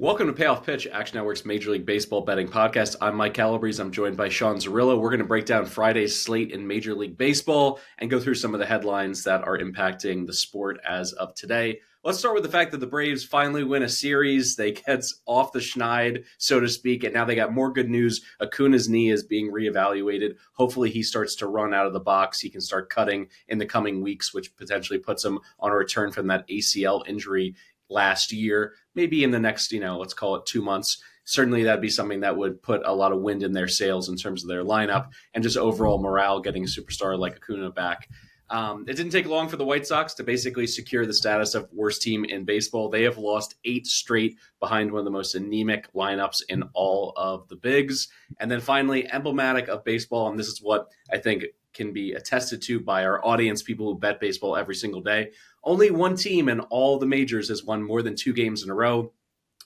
Welcome to Payoff Pitch, Action Network's Major League Baseball betting podcast. I'm Mike Calabrese. I'm joined by Sean Zerillo. We're going to break down Friday's slate in Major League Baseball and go through some of the headlines that are impacting the sport as of today. Let's start with the fact that the Braves finally win a series. They get off the schneid, so to speak, and now they got more good news. Acuna's knee is being reevaluated. Hopefully he starts to run out of the box. He can start cutting in the coming weeks, which potentially puts him on a return from that ACL injury last year, maybe in the next, let's call it 2 months. Certainly that'd be something that would put a lot of wind in their sails in terms of their lineup and just overall morale, getting a superstar like Acuna back. It didn't take long for the White Sox to basically secure the status of worst team in baseball. They have lost 8 straight behind one of the most anemic lineups in all of the bigs. And then finally, emblematic of baseball, and this is what I think can be attested to by our audience, people who bet baseball every single day. Only one team in all the majors has won more than 2 games in a row,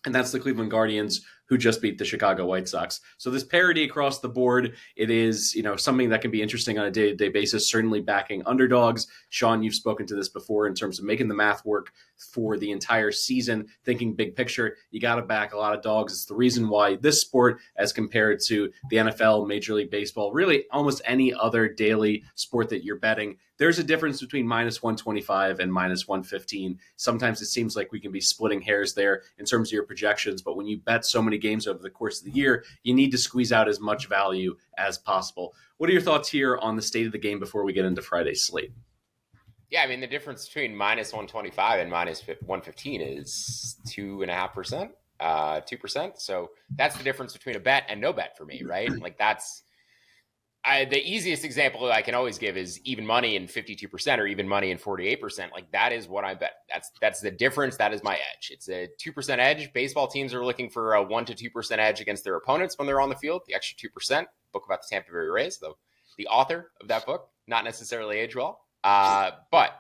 and that's the Cleveland Guardians, who just beat the Chicago White Sox. So this parity across the board, it is something that can be interesting on a day-to-day basis, certainly backing underdogs. Sean, you've spoken to this before in terms of making the math work for the entire season, thinking big picture. You got to back a lot of dogs. It's the reason why this sport, as compared to the NFL, Major League Baseball, really almost any other daily sport that you're betting, there's a difference between minus 125 and minus 115. Sometimes it seems like we can be splitting hairs there in terms of your projections, but when you bet so many games over the course of the year, you need to squeeze out as much value as possible. What are your thoughts here on the state of the game before we get into Friday's slate? Yeah, I mean, the difference between minus 125 and minus 115 is 2.5%, 2%. So that's the difference between a bet and no bet for me, right? Like the easiest example I can always give is even money in 52% or even money in 48%. Like that is what I bet. That's the difference. That is my edge. It's a 2% edge. Baseball teams are looking for a 1 to 2% edge against their opponents when they're on the field. The extra 2%, book about the Tampa Bay Rays, though the author of that book, not necessarily age well. But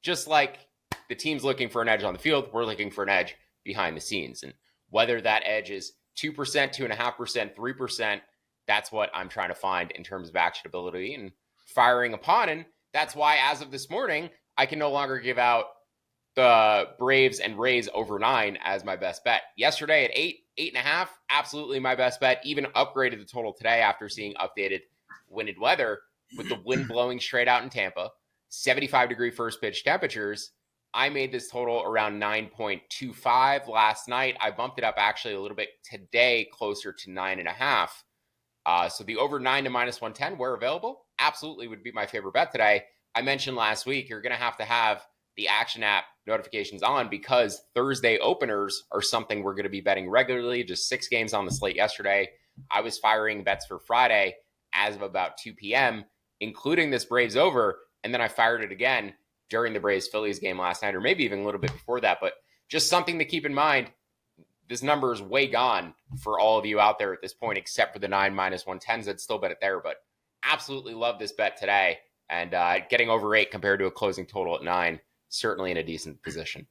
just like the team's looking for an edge on the field, we're looking for an edge behind the scenes. And whether that edge is 2%, 2.5%, 3%, that's what I'm trying to find in terms of actionability and firing upon. And that's why, as of this morning, I can no longer give out the Braves and Rays over 9 as my best bet. Yesterday at 8.5, absolutely my best bet. Even upgraded the total today after seeing updated winded weather with the wind blowing straight out in Tampa, 75-degree first pitch temperatures. I made this total around 9.25 last night. I bumped it up actually a little bit today, closer to 9.5. So the over 9 to minus 110, where available, absolutely would be my favorite bet today. I mentioned last week, you're going to have the Action app notifications on because Thursday openers are something we're going to be betting regularly. Just 6 games on the slate yesterday. I was firing bets for Friday as of about 2 p.m., including this Braves over, and then I fired it again during the Braves-Phillies game last night, or maybe even a little bit before that. But just something to keep in mind. This number is way gone for all of you out there at this point, except for the 9 minus 110s. I'd still bet it there, but absolutely love this bet today. And getting over 8 compared to a closing total at 9, certainly in a decent position.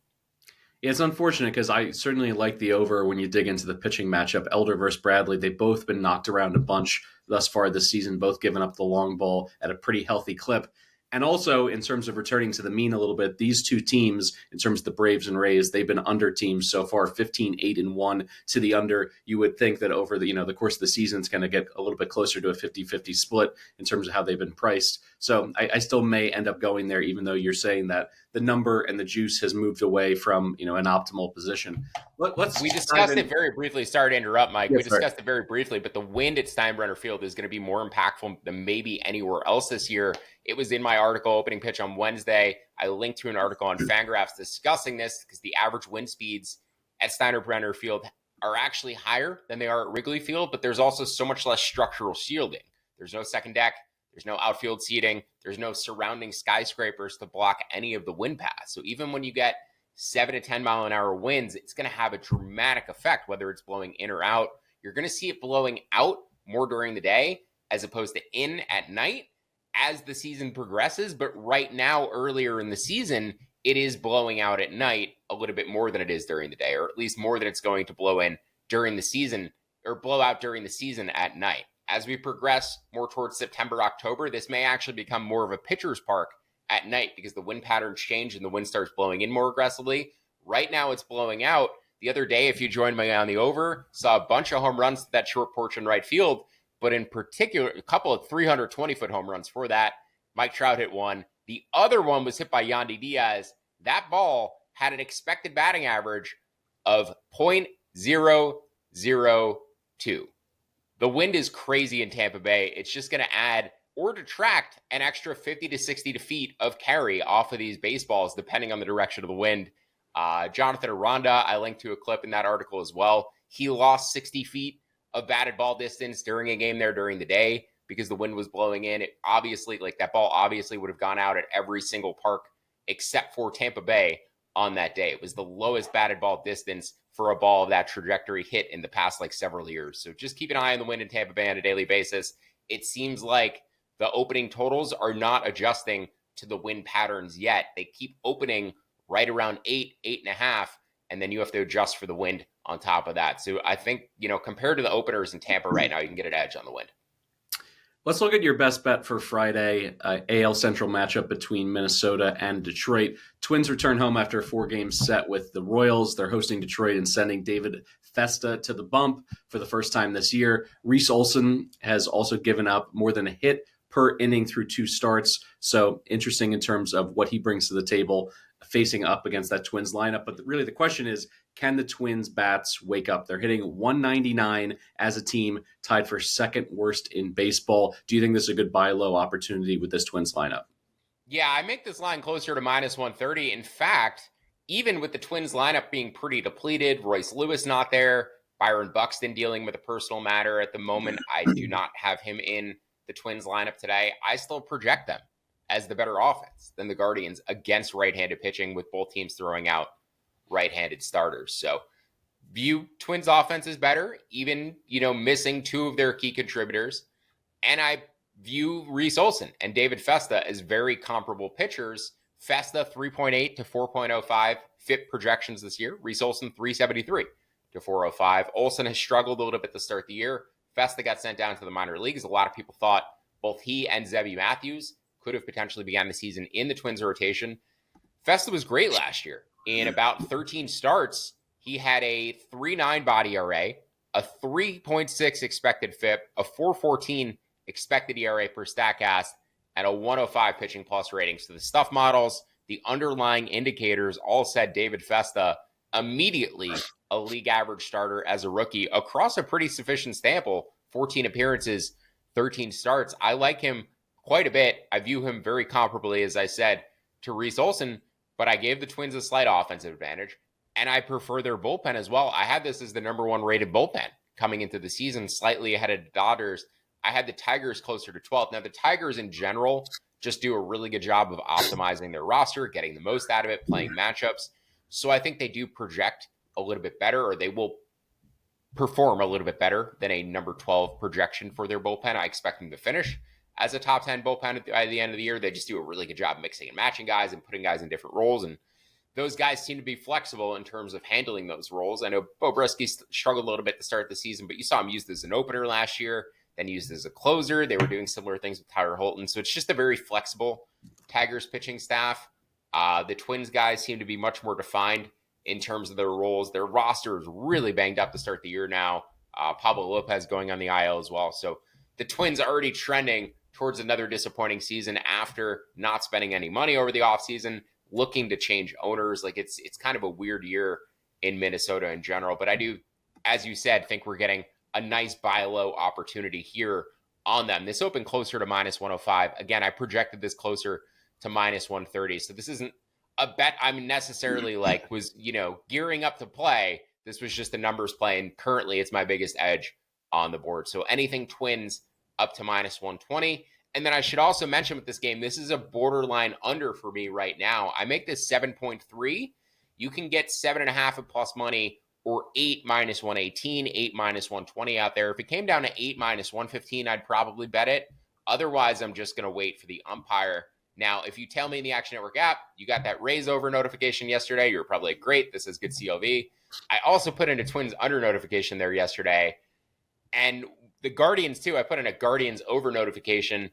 Yeah, it's unfortunate because I certainly like the over when you dig into the pitching matchup. Elder versus Bradley, they've both been knocked around a bunch thus far this season, both giving up the long ball at a pretty healthy clip. And also, in terms of returning to the mean a little bit, these two teams, in terms of the Braves and Rays, they've been under teams so far, 15-8-1 to the under. You would think that over the course of the season, it's going to get a little bit closer to a 50-50 split in terms of how they've been priced. So I still may end up going there, even though you're saying that the number and the juice has moved away from an optimal position. We discussed it very briefly. Sorry to interrupt, Mike. Yes, we discussed it very briefly, but the wind at Steinbrenner Field is going to be more impactful than maybe anywhere else this year. It was in my article, Opening Pitch on Wednesday. I linked to an article on Fangraphs discussing this because the average wind speeds at Steinbrenner Field are actually higher than they are at Wrigley Field, but there's also so much less structural shielding. There's no second deck. There's no outfield seating. There's no surrounding skyscrapers to block any of the wind paths. So even when you get 7 to 10 mile an hour winds, it's going to have a dramatic effect, whether it's blowing in or out. You're going to see it blowing out more during the day as opposed to in at night as the season progresses. But right now, earlier in the season, it is blowing out at night a little bit more than it is during the day, or at least more than it's going to blow in during the season or blow out during the season at night. As we progress more towards September, October, this may actually become more of a pitcher's park at night because the wind patterns change and the wind starts blowing in more aggressively. Right now it's blowing out. the other day, if you joined me on the over, saw a bunch of home runs to that short porch in right field, but in particular, a couple of 320-foot home runs for that. Mike Trout hit one. The other one was hit by Yandy Diaz. That ball had an expected batting average of .002. The wind is crazy in Tampa Bay. It's just going to add or detract an extra 50 to 60 feet of carry off of these baseballs, depending on the direction of the wind. Jonathan Aranda, I linked to a clip in that article as well. He lost 60 feet of batted ball distance during a game there during the day because the wind was blowing in. It obviously, like that ball obviously would have gone out at every single park except for Tampa Bay on that day. It was the lowest batted ball distance for a ball of that trajectory hit in the past several years. So just keep an eye on the wind in Tampa Bay on a daily basis. It seems like the opening totals are not adjusting to the wind patterns yet. They keep opening right around 8.5, and then you have to adjust for the wind on top of that. So I think, compared to the openers in Tampa right now, you can get an edge on the wind. Let's look at your best bet for Friday, AL Central matchup between Minnesota and Detroit. Twins return home after a 4-game set with the Royals. They're hosting Detroit and sending David Festa to the bump for the first time this year. Reese Olson has also given up more than a hit per inning through 2 starts. So interesting in terms of what he brings to the table facing up against that Twins lineup. But really the question is, can the Twins bats wake up? They're hitting 199 as a team, tied for second worst in baseball. Do you think this is a good buy low opportunity with this Twins lineup? Yeah, I make this line closer to -130. In fact, even with the Twins lineup being pretty depleted, Royce Lewis not there, Byron Buxton dealing with a personal matter at the moment, I do not have him in the Twins lineup today. I still project them as the better offense than the Guardians against right-handed pitching, with both teams throwing out right-handed starters. So view Twins offense is better, even, missing 2 of their key contributors. And I view Reese Olson and David Festa as very comparable pitchers. Festa 3.8 to 4.05 FIP projections this year. Reese Olson 373 to 405. Olson has struggled a little bit to start the year. Festa got sent down to the minor leagues. A lot of people thought both he and Zebby Matthews could have potentially began the season in the Twins rotation. Festa was great last year. In about 13 starts, he had a 3.9 body ERA, a 3.6 expected FIP, a 4.14 expected ERA per StatCast, and a 105 pitching plus rating. So the stuff models, the underlying indicators all said David Festa immediately a league average starter as a rookie across a pretty sufficient sample, 14 appearances, 13 starts. I like him quite a bit. I view him very comparably, as I said, to Reese Olson, but I gave the Twins a slight offensive advantage, and I prefer their bullpen as well. I had this as the number 1 rated bullpen coming into the season, slightly ahead of the Dodgers. I had the Tigers closer to 12th. Now, the Tigers in general just do a really good job of optimizing their roster, getting the most out of it, playing matchups. So I think they do project a little bit better, or they will perform a little bit better than a number 12 projection for their bullpen. I expect them to finish as a top 10 bullpen by the end of the year. They just do a really good job mixing and matching guys and putting guys in different roles. And those guys seem to be flexible in terms of handling those roles. I know Bo Brisky struggled a little bit to start the season, but you saw him used as an opener last year, then used as a closer. They were doing similar things with Tyler Holton. So it's just a very flexible Tigers pitching staff. The Twins guys seem to be much more defined in terms of their roles. Their roster is really banged up to start the year now. Pablo Lopez going on the IL as well. So the Twins are already trending towards another disappointing season after not spending any money over the offseason, looking to change owners. It's kind of a weird year in Minnesota in general. But I do, as you said, think we're getting a nice buy low opportunity here on them. This opened closer to -105. Again, I projected this closer to -130. So this isn't a bet I'm necessarily was, gearing up to play. This was just the numbers play, and currently it's my biggest edge on the board. So anything Twins up to -120. And then I should also mention with this game, this is a borderline under for me right now. I make this 7.3. You can get 7.5 at plus money, or 8 -118, 8 -120 out there. If it came down to 8 -115, I'd probably bet it. Otherwise, I'm just going to wait for the umpire. Now, if you tell me in the Action Network app, you got that raise over notification yesterday, you're probably like, great, this is good CLV. I also put in a Twins under notification there yesterday. And the Guardians too, I put in a Guardians over notification.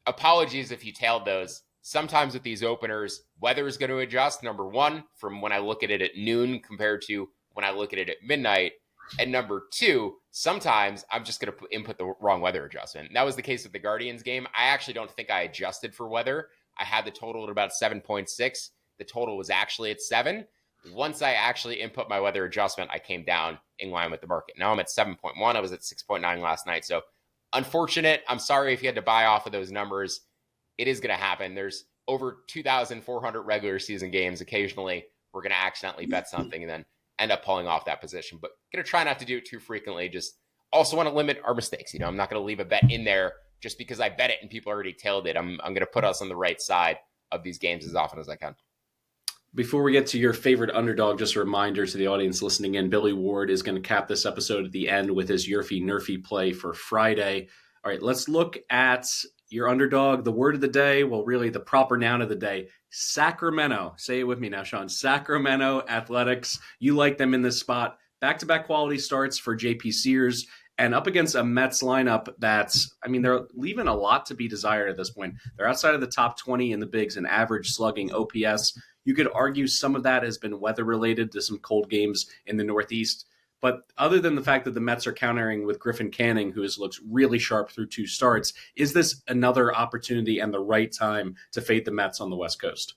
Apologies if you tailed those. sometimes with these openers, weather is going to adjust, number one, from when I look at it at noon compared to when I look at it at midnight. And number two, sometimes I'm just going to input the wrong weather adjustment. And that was the case with the Guardians game. I actually don't think I adjusted for weather. I had the total at about 7.6. The total was actually at 7. Once I actually input my weather adjustment, I came down in line with the market. Now I'm at 7.1. I was at 6.9 last night. So unfortunate. I'm sorry if you had to buy off of those numbers. It is going to happen. There's over 2,400 regular season games. Occasionally, we're going to accidentally bet something and then end up pulling off that position. But going to try not to do it too frequently. Just also want to limit our mistakes. I'm not going to leave a bet in there just because I bet it and people already tailed it. I'm going to put us on the right side of these games as often as I can. Before we get to your favorite underdog, just a reminder to the audience listening in, Billy Ward is going to cap this episode at the end with his YRFI NRFI play for Friday. All right, let's look at your underdog. The word of the day, well, really the proper noun of the day, Sacramento. Say it with me now, Sean. Sacramento Athletics. You like them in this spot. Back-to-back quality starts for JP Sears and up against a Mets lineup that's, they're leaving a lot to be desired at this point. They're outside of the top 20 in the bigs in average slugging OPS. You could argue some of that has been weather-related to some cold games in the Northeast. But other than the fact that the Mets are countering with Griffin Canning, who has looked really sharp through 2 starts, is this another opportunity and the right time to fade the Mets on the West Coast?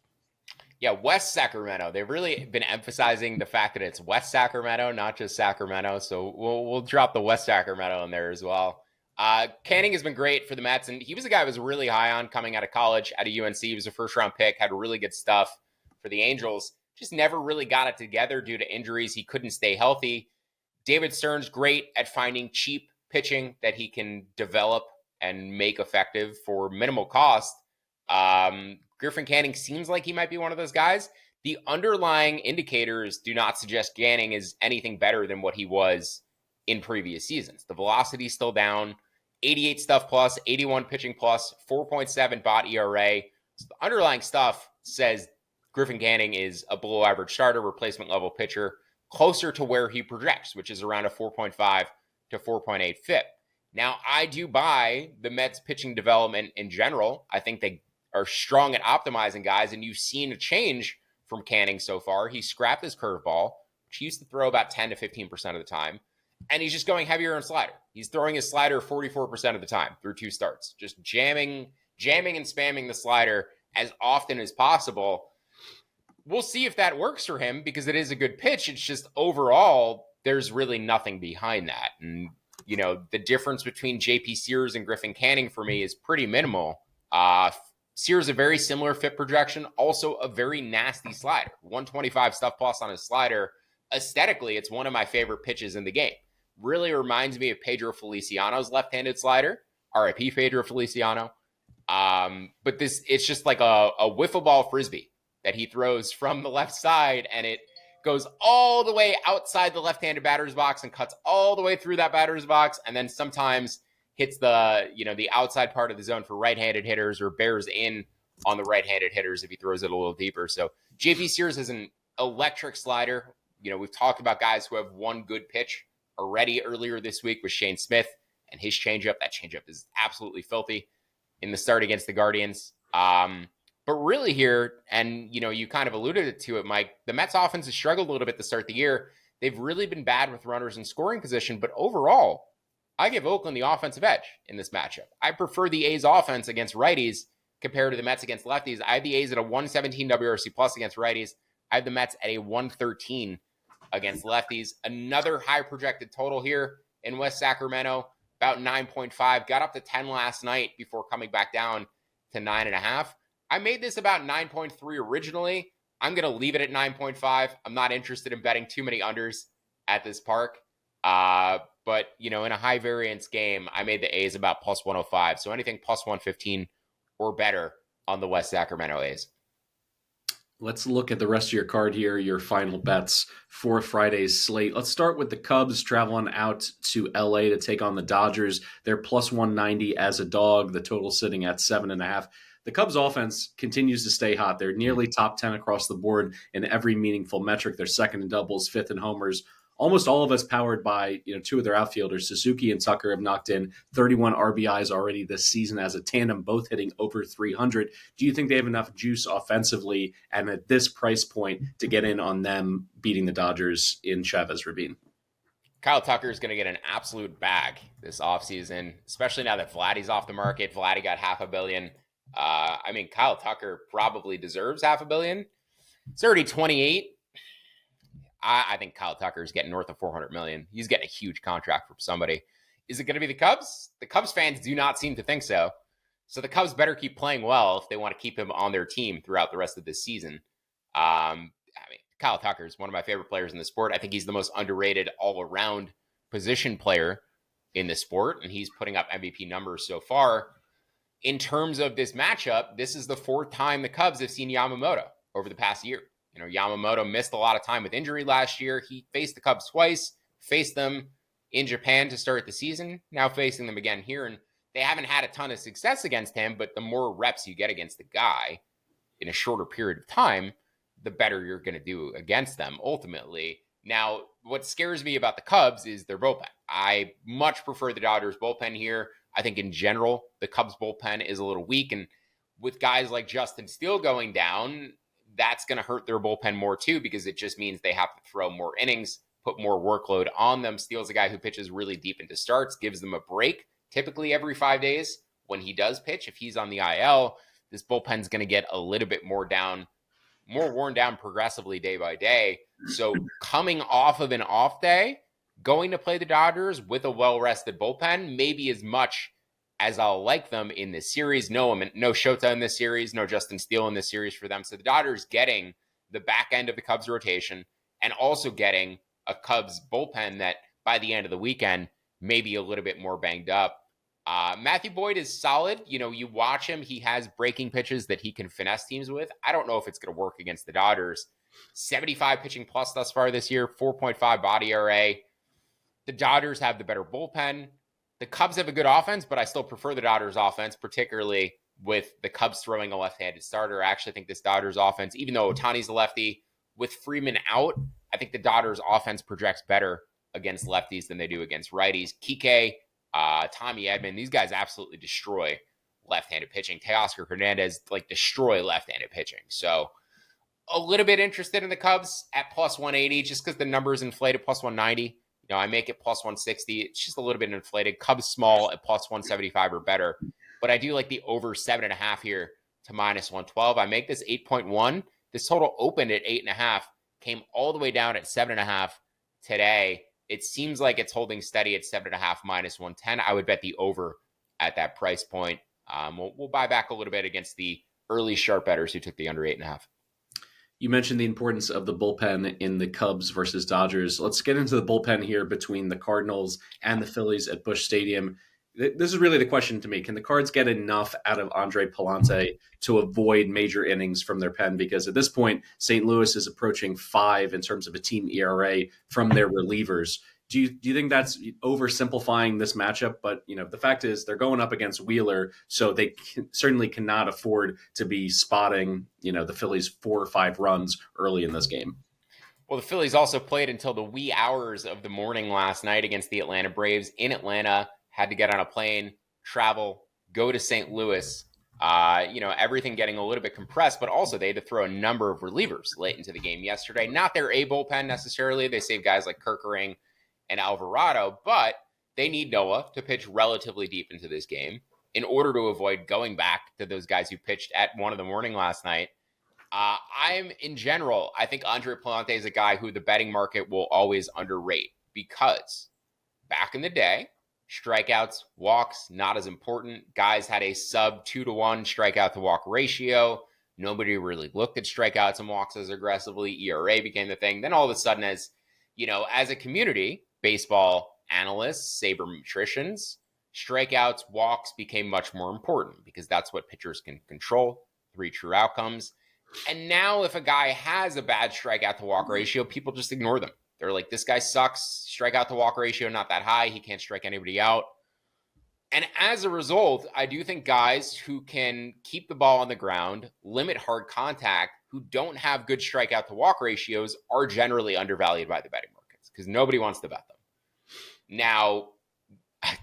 Yeah, West Sacramento. They've really been emphasizing the fact that it's West Sacramento, not just Sacramento. So we'll drop the West Sacramento in there as well. Canning has been great for the Mets, and he was a guy I was really high on coming out of college, out of UNC. He was a first-round pick, had really good stuff for the Angels. Just never really got it together due to injuries. He couldn't stay healthy. David Stern's great at finding cheap pitching that he can develop and make effective for minimal cost. Griffin Canning seems like he might be one of those guys. The underlying indicators do not suggest Canning is anything better than what he was in previous seasons. The velocity is still down, 88 stuff plus, 81 pitching plus, 4.7 bot ERA. So the underlying stuff says Griffin Canning is a below average starter, replacement level pitcher, closer to where he projects, which is around a 4.5 to 4.8 FIP. Now, I do buy the Mets pitching development in general. I think they are strong at optimizing guys, and you've seen a change from Canning so far. He scrapped his curveball, which he used to throw about 10 to 15% of the time, and he's just going heavier on slider. He's throwing his slider 44% of the time through 2 starts, just jamming and spamming the slider as often as possible. We'll see if that works for him because it is a good pitch. It's just overall, there's really nothing behind that. And, the difference between JP Sears and Griffin Canning for me is pretty minimal. Sears, a very similar FIP projection, also a very nasty slider. 125 stuff plus on his slider. Aesthetically, it's one of my favorite pitches in the game. Really reminds me of Pedro Feliciano's left-handed slider. RIP Pedro Feliciano. But it's just like a wiffle ball frisbee that he throws from the left side, and it goes all the way outside the left-handed batter's box and cuts all the way through that batter's box, and then sometimes hits the outside part of the zone for right-handed hitters or bears in on the right-handed hitters if he throws it a little deeper. So JP Sears is an electric slider. We've talked about guys who have one good pitch already earlier this week with Shane Smith and his changeup. That changeup is absolutely filthy in the start against the Guardians. But really here, and you kind of alluded to it, Mike, the Mets offense has struggled a little bit to start the year. They've really been bad with runners in scoring position, but overall, I give Oakland the offensive edge in this matchup. I prefer the A's offense against righties compared to the Mets against lefties. I have the A's at a 117 WRC plus against righties. I have the Mets at a 113 against lefties. Another high projected total here in West Sacramento, about 9.5. Got up to 10 last night before coming back down to 9.5. I made this about 9.3 originally. I'm going to leave it at 9.5. I'm not interested in betting too many unders at this park. But, in a high variance game, I made the A's about plus 105. So anything plus 115 or better on the West Sacramento A's. Let's look at the rest of your card here, your final bets for Friday's slate. Let's start with the Cubs traveling out to LA to take on the Dodgers. They're plus 190 as a dog, the total sitting at 7.5. The Cubs offense continues to stay hot. They're nearly top 10 across the board in every meaningful metric. They're second in doubles, fifth in homers, almost all of us powered by, two of their outfielders. Suzuki and Tucker have knocked in 31 RBIs already this season as a tandem, both hitting over 300. Do you think they have enough juice offensively and at this price point to get in on them beating the Dodgers in Chavez Ravine? Kyle Tucker is going to get an absolute bag this offseason, especially now that Vladdy's off the market. Vladdy got $500 million. Kyle Tucker probably deserves $500 million. It's already 28. I think Kyle Tucker is getting north of $400 million. He's getting a huge contract from somebody. Is it going to be the Cubs? The Cubs fans do not seem to think so. So the Cubs better keep playing well if they want to keep him on their team throughout the rest of this season. Kyle Tucker is one of my favorite players in the sport. I think he's the most underrated all-around position player in the sport, and he's putting up MVP numbers so far. In terms of this matchup, this is the fourth time the Cubs have seen Yamamoto over the past year. Yamamoto missed a lot of time with injury last year. He faced the Cubs twice, faced them in Japan to start the season, now facing them again here. And they haven't had a ton of success against him, but the more reps you get against the guy in a shorter period of time, the better you're going to do against them ultimately. Now, what scares me about the Cubs is their bullpen. I much prefer the Dodgers bullpen here. I think in general, the Cubs bullpen is a little weak. And with guys like Justin Steele going down, that's going to hurt their bullpen more too, because it just means they have to throw more innings, put more workload on them. Steele's a guy who pitches really deep into starts, gives them a break typically every 5 days when he does pitch. If he's on the IL, this bullpen's going to get a little bit more worn down progressively day by day. So coming off of an off day, going to play the Dodgers with a well-rested bullpen, maybe as much as I'll like them in this series. No Shota in this series, no Justin Steele in this series for them. So the Dodgers getting the back end of the Cubs rotation and also getting a Cubs bullpen that by the end of the weekend may be a little bit more banged up. Matthew Boyd is solid. You watch him, he has breaking pitches that he can finesse teams with. I don't know if it's going to work against the Dodgers. 75 pitching plus thus far this year, 4.5 body ERA. The Dodgers have the better bullpen. The Cubs have a good offense, but I still prefer the Dodgers offense, particularly with the Cubs throwing a left-handed starter. I actually think this Dodgers offense, even though Ohtani's a lefty, with Freeman out, I think the Dodgers offense projects better against lefties than they do against righties. Kike, Tommy Edman, these guys absolutely destroy left-handed pitching. Teoscar Hernandez destroy left-handed pitching. So a little bit interested in the Cubs at plus 180 just because the number is inflated, plus 190. I make it plus 160. It's just a little bit inflated. Cubs small at plus 175 or better. But I do like the over 7.5 here to minus 112. I make this 8.1. This total opened at 8.5, came all the way down at 7.5 today. It seems like it's holding steady at 7.5 minus 110. I would bet the over at that price point. We'll buy back a little bit against the early sharp bettors who took the under 8.5. You mentioned the importance of the bullpen in the Cubs versus Dodgers. Let's get into the bullpen here between the Cardinals and the Phillies at Busch Stadium. This is really the question to me. Can the Cards get enough out of Andre Palante to avoid major innings from their pen? Because at this point, St. Louis is approaching 5 in terms of a team ERA from their relievers. Do you think that's oversimplifying this matchup? But, the fact is they're going up against Wheeler, so they certainly cannot afford to be spotting, the Phillies 4 or 5 runs early in this game. Well, the Phillies also played until the wee hours of the morning last night against the Atlanta Braves in Atlanta, had to get on a plane, travel, go to St. Louis. Everything getting a little bit compressed, but also they had to throw a number of relievers late into the game yesterday. Not their A bullpen necessarily. They saved guys like Kerkering and Alvarado, but they need Noah to pitch relatively deep into this game in order to avoid going back to those guys who pitched at 1 in the morning last night. I think Andre Palante is a guy who the betting market will always underrate because back in the day, strikeouts, walks, not as important. Guys had a sub 2-to-1 strikeout to walk ratio. Nobody really looked at strikeouts and walks as aggressively. ERA became the thing. Then all of a sudden, as a community, baseball analysts, sabermetricians, strikeouts, walks became much more important because that's what pitchers can control. 3 true outcomes. And now if a guy has a bad strikeout to walk ratio, people just ignore them. They're like, this guy sucks. Strikeout to walk ratio, not that high. He can't strike anybody out. And as a result, I do think guys who can keep the ball on the ground, limit hard contact, who don't have good strikeout to walk ratios are generally undervalued by the betting markets. because nobody wants to bet them. Now,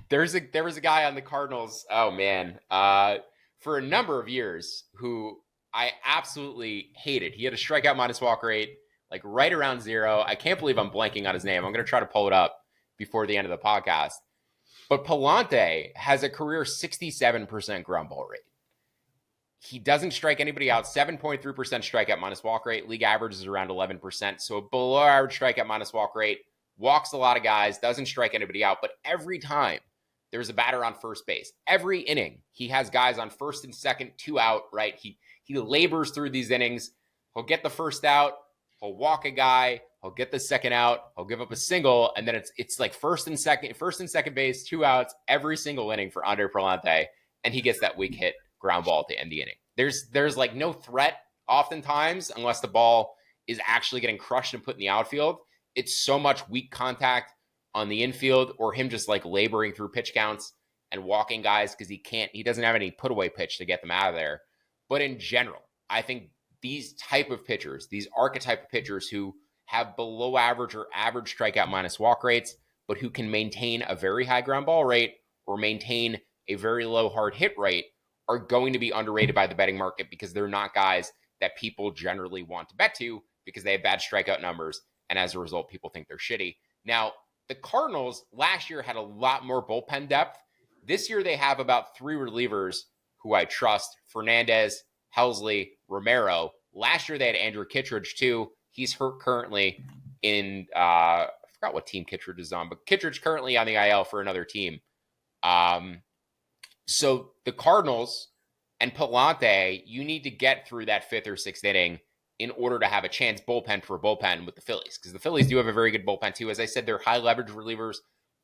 there was a guy on the Cardinals, for a number of years who I absolutely hated. He had a strikeout minus walk rate like right around 0. I can't believe I'm blanking on his name. I'm going to try to pull it up before the end of the podcast. But Palante has a career 67% ground ball rate. He doesn't strike anybody out, 7.3% strikeout minus walk rate. League average is around 11%. So a below average strikeout minus walk rate, walks a lot of guys, doesn't strike anybody out. But every time there's a batter on first base, every inning, he has guys on first and second, 2 out, right? He labors through these innings. He'll get the first out. He'll walk a guy. He'll get the second out. He'll give up a single. And then it's like first and second base, 2 outs every single inning for Andre Palante. And he gets that weak hit ground ball to end the inning. There's like no threat oftentimes unless the ball is actually getting crushed and put in the outfield. It's so much weak contact on the infield or him just like laboring through pitch counts and walking guys because he doesn't have any put away pitch to get them out of there. But in general, I think these type of pitchers, these archetype of pitchers who have below average or average strikeout minus walk rates, but who can maintain a very high ground ball rate or maintain a very low hard hit rate, are going to be underrated by the betting market because they're not guys that people generally want to bet to because they have bad strikeout numbers. And as a result, people think they're shitty. Now, the Cardinals last year had a lot more bullpen depth. This year, they have about 3 relievers who I trust: Fernandez, Helsley, Romero. Last year, they had Andrew Kittredge, too. He's hurt currently in, I forgot what team Kittredge is on, but Kittredge currently on the IL for another team. So the Cardinals and Palante, you need to get through that 5th or 6th inning in order to have a chance bullpen for a bullpen with the Phillies, because the Phillies do have a very good bullpen too. As I said, their high leverage relievers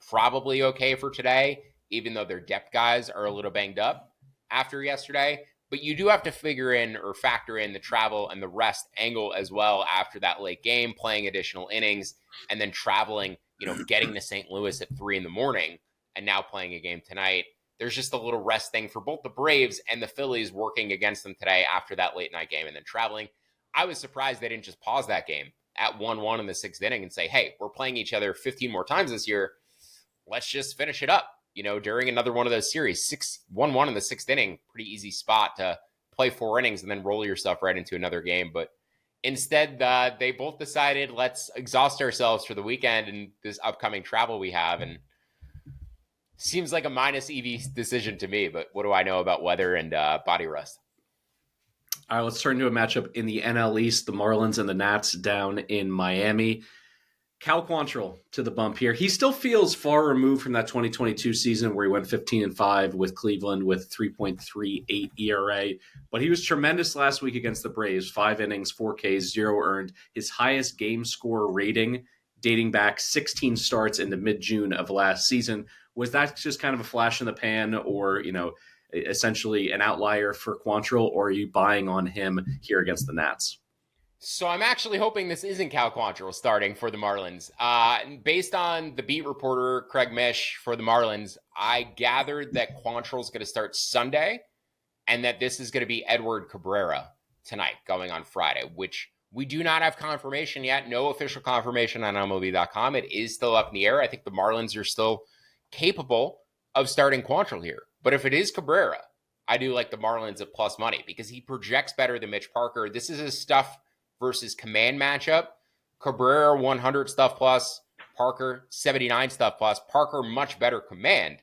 probably okay for today, even though their depth guys are a little banged up after yesterday. But you do have to factor in the travel and the rest angle as well after that late game, playing additional innings and then traveling, getting to St. Louis at 3 a.m. and now playing a game tonight. There's just a little rest thing for both the Braves and the Phillies working against them today after that late night game and then traveling. I was surprised they didn't just pause that game at 1-1 in the 6th inning and say, hey, we're playing each other 15 more times this year. Let's just finish it up, during another one of those series. 1-1 in the 6th inning, pretty easy spot to play 4 innings and then roll yourself right into another game. But instead, they both decided, let's exhaust ourselves for the weekend and this upcoming travel we have. And seems like a minus EV decision to me, but what do I know about weather and body rest? All right, let's turn to a matchup in the NL East, the Marlins and the Nats down in Miami. Cal Quantrill to the bump here. He still feels far removed from that 2022 season where he went 15-5 with Cleveland with 3.38 ERA, but he was tremendous last week against the Braves. 5 innings, 4 Ks, 0 earned. His highest game score rating dating back 16 starts into mid-June of last season. Was that just kind of a flash in the pan or, essentially an outlier for Quantrill, or are you buying on him here against the Nats? So I'm actually hoping this isn't Cal Quantrill starting for the Marlins. Based on the beat reporter, Craig Mish, for the Marlins, I gathered that Quantrill's going to start Sunday and that this is going to be Edward Cabrera tonight going on Friday, which we do not have confirmation yet. No official confirmation on MLB.com. It is still up in the air. I think the Marlins are still capable of starting Quantrill here. But if it is Cabrera, I do like the Marlins at plus money because he projects better than Mitch Parker. This is a stuff versus command matchup. Cabrera 100 stuff plus, Parker 79 stuff plus. Parker much better command.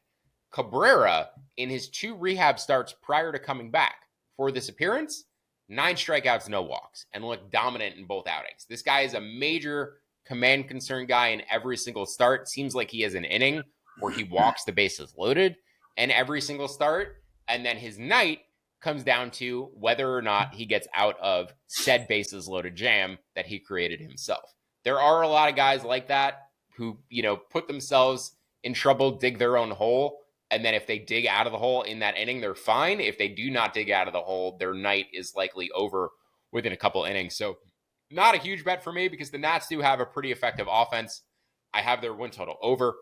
Cabrera, in his 2 rehab starts prior to coming back for this appearance, 9 strikeouts, no walks, and looked dominant in both outings. This guy is a major command concern guy in every single start. Seems like he has an inning where he walks the bases loaded in every single start. And then his night comes down to whether or not he gets out of said bases loaded jam that he created himself. There are a lot of guys like that who, put themselves in trouble, dig their own hole. And then if they dig out of the hole in that inning, they're fine. If they do not dig out of the hole, their night is likely over within a couple innings. So not a huge bet for me because the Nats do have a pretty effective offense. I have their win total over.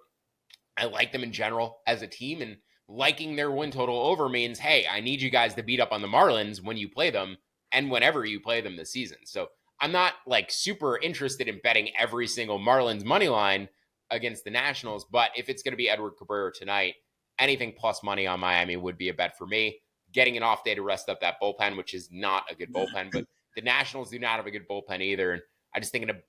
I like them in general as a team, and liking their win total over means, hey, I need you guys to beat up on the Marlins when you play them and whenever you play them this season. So I'm not like super interested in betting every single Marlins money line against the Nationals, but if it's going to be Edward Cabrera tonight, anything plus money on Miami would be a bet for me. Getting an off day to rest up that bullpen, which is not a good bullpen, but the Nationals do not have a good bullpen either. And I just think in a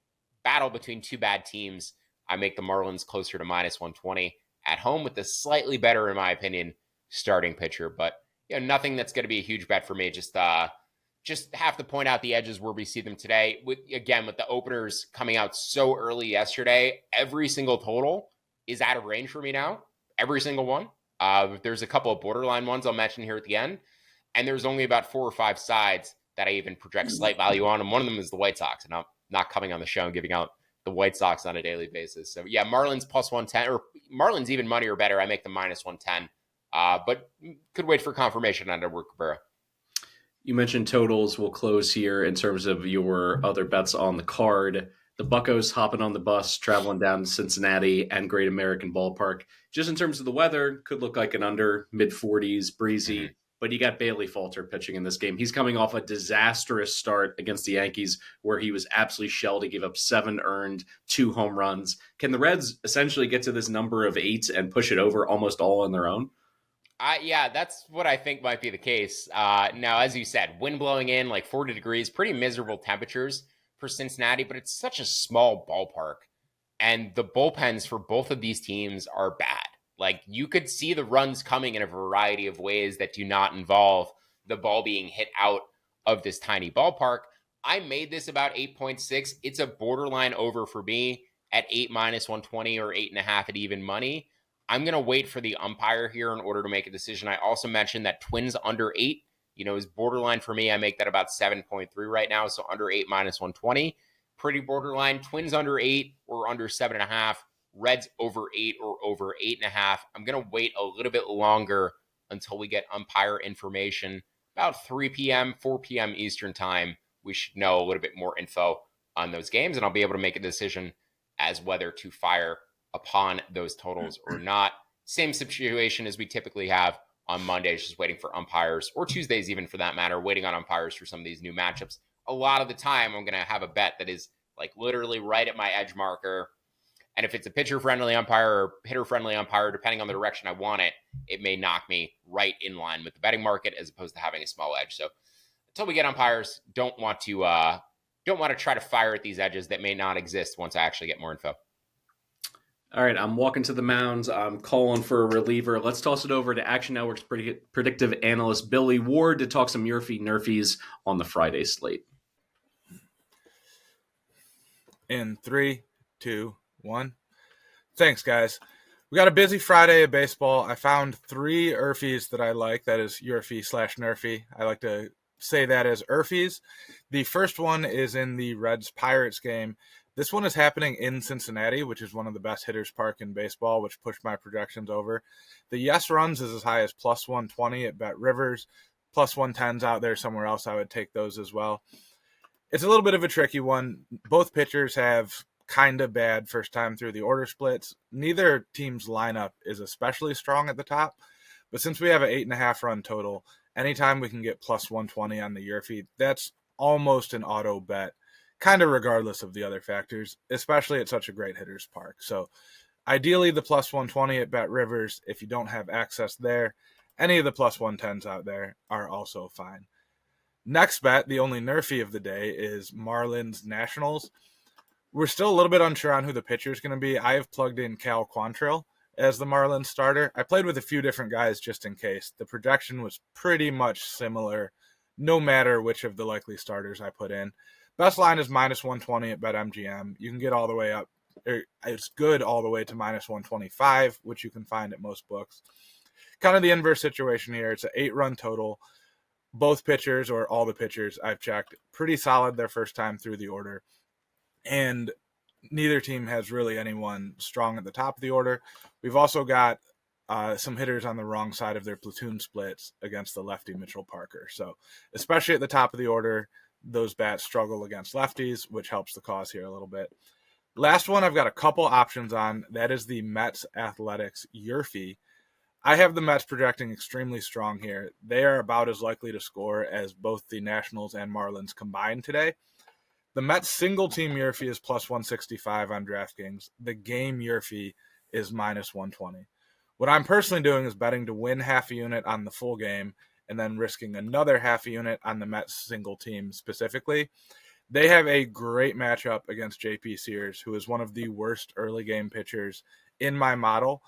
battle between two bad teams, I make the Marlins closer to minus 120 at home with the slightly better, in my opinion, starting pitcher. But nothing that's going to be a huge bet for me. Just have to point out the edges where we see them today. With the openers coming out so early yesterday, every single total is out of range for me now. Every single one. There's a couple of borderline ones I'll mention here at the end. And there's only about 4 or 5 sides that I even project slight value on. And one of them is the White Sox. And I'm not coming on the show and giving out the White Sox on a daily basis. So yeah, Marlins plus 110, or Marlins even money or better. I make them minus 110. But could wait for confirmation on Edward Cabrera. You mentioned totals will close here in terms of your other bets on the card. The Buccos hopping on the bus, traveling down to Cincinnati and Great American Ballpark. Just in terms of the weather, could look like an under, mid-40s, breezy. Mm-hmm. But you got Bailey Falter pitching in this game. He's coming off a disastrous start against the Yankees where he was absolutely shelled. He gave up 7 earned, 2 home runs. Can the Reds essentially get to this number of 8 and push it over almost all on their own? Yeah, that's what I think might be the case. Now, as you said, wind blowing in like 40 degrees, pretty miserable temperatures for Cincinnati, but it's such a small ballpark. And the bullpens for both of these teams are bad. Like, you could see the runs coming in a variety of ways that do not involve the ball being hit out of this tiny ballpark. I made this about 8.6. It's a borderline over for me at 8 minus 120 or 8.5 at even money. I'm going to wait for the umpire here in order to make a decision. I also mentioned that Twins under 8, is borderline for me. I make that about 7.3 right now. So under 8 minus 120, pretty borderline. Twins under 8 or under 7.5. Reds over 8 or over 8.5. I'm going to wait a little bit longer until we get umpire information. About 3 p.m., 4 p.m. Eastern time, we should know a little bit more info on those games, and I'll be able to make a decision as whether to fire upon those totals or not. Same situation as we typically have on Mondays, just waiting for umpires, or Tuesdays even for that matter, waiting on umpires for some of these new matchups. A lot of the time, I'm going to have a bet that is like literally right at my edge marker. And if it's a pitcher-friendly umpire or hitter-friendly umpire, depending on the direction I want it, it may knock me right in line with the betting market as opposed to having a small edge. So until we get umpires, don't want to try to fire at these edges that may not exist once I actually get more info. All right, I'm walking to the mounds. I'm calling for a reliever. Let's toss it over to Action Network's predictive analyst Billy Ward to talk some YRFI Nerfies on the Friday slate. In 3, 2, 1. Thanks, guys. We got a busy Friday of baseball. I found 3 YRFIs that I like. That is YRFI/Nerfy. I like to say that as YRFIs. The first one is in the Reds-Pirates game. This one is happening in Cincinnati, which is one of the best hitters park in baseball, which pushed my projections over. The yes runs is as high as plus 120 at Bet Rivers. Plus 110's out there somewhere else. I would take those as well. It's a little bit of a tricky one. Both pitchers have kind of bad first time through the order splits. Neither team's lineup is especially strong at the top. But since we have an 8.5 run total, anytime we can get plus 120 on the YRFI, that's almost an auto bet, kind of regardless of the other factors, especially at such a great hitter's park. So ideally the plus 120 at Bet Rivers. If you don't have access there, any of the plus 110s out there are also fine. Next bet, the only Nerfy of the day, is Marlins Nationals. We're still a little bit unsure on who the pitcher is going to be. I have plugged in Cal Quantrill as the Marlins starter. I played with a few different guys just in case. The projection was pretty much similar, no matter which of the likely starters I put in. Best line is minus 120 at BetMGM. You can get all the way up. It's good all the way to minus 125, which you can find at most books. Kind of the inverse situation here. It's an 8-run total. Both pitchers, or all the pitchers I've checked, pretty solid their first time through the order. And neither team has really anyone strong at the top of the order. We've also got some hitters on the wrong side of their platoon splits against the lefty Mitchell Parker. So especially at the top of the order, those bats struggle against lefties, which helps the cause here a little bit. Last one I've got a couple options on. That is the Mets Athletics YRFI. I have the Mets projecting extremely strong here. They are about as likely to score as both the Nationals and Marlins combined today. The Mets single team YRFI is plus 165 on DraftKings. The game YRFI is minus 120. What I'm personally doing is betting to win half a unit on the full game and then risking another half a unit on the Mets single team specifically. They have a great matchup against JP Sears, who is one of the worst early game pitchers in my model.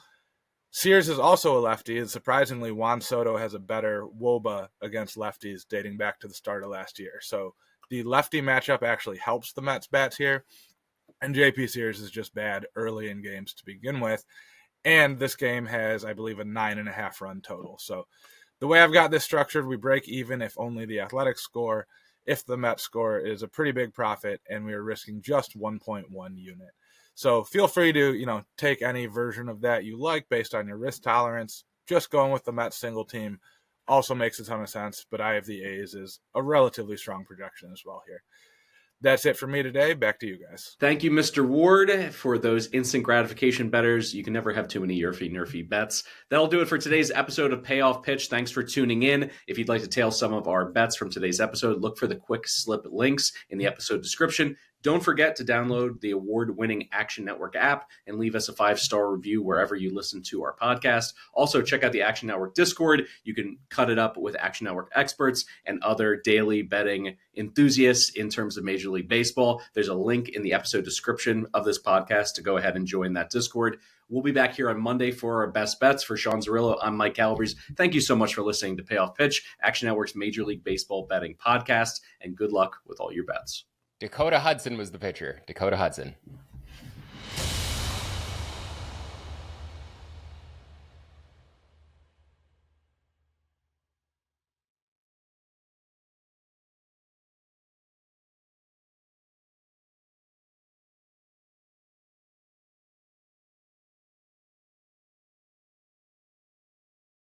Sears is also a lefty, and surprisingly, Juan Soto has a better WOBA against lefties dating back to the start of last year. So the lefty matchup actually helps the Mets bats here, and JP Sears is just bad early in games to begin with. And this game has, I believe, a 9.5 run total. So the way I've got this structured, we break even if only the Athletics score. If the Mets score is a pretty big profit, and we are risking just 1.1 unit. So feel free to, take any version of that you like based on your risk tolerance. Just going with the Mets single team also makes a ton of sense, but I have the A's as a relatively strong projection as well here. That's it for me today. Back to you guys. Thank you, Mr. Ward, for those instant gratification bettors. You can never have too many YRFI bets. That'll do it for today's episode of Payoff Pitch. Thanks for tuning in. If you'd like to tail some of our bets from today's episode, look for the quick slip links in the episode description. Don't forget to download the award-winning Action Network app and leave us a 5-star review wherever you listen to our podcast. Also, check out the Action Network Discord. You can cut it up with Action Network experts and other daily betting enthusiasts in terms of Major League Baseball. There's a link in the episode description of this podcast to go ahead and join that Discord. We'll be back here on Monday for our best bets. For Sean Zerillo, I'm Mike Calabrese. Thank you so much for listening to Payoff Pitch, Action Network's Major League Baseball betting podcast, and good luck with all your bets. Dakota Hudson was the pitcher. Dakota Hudson.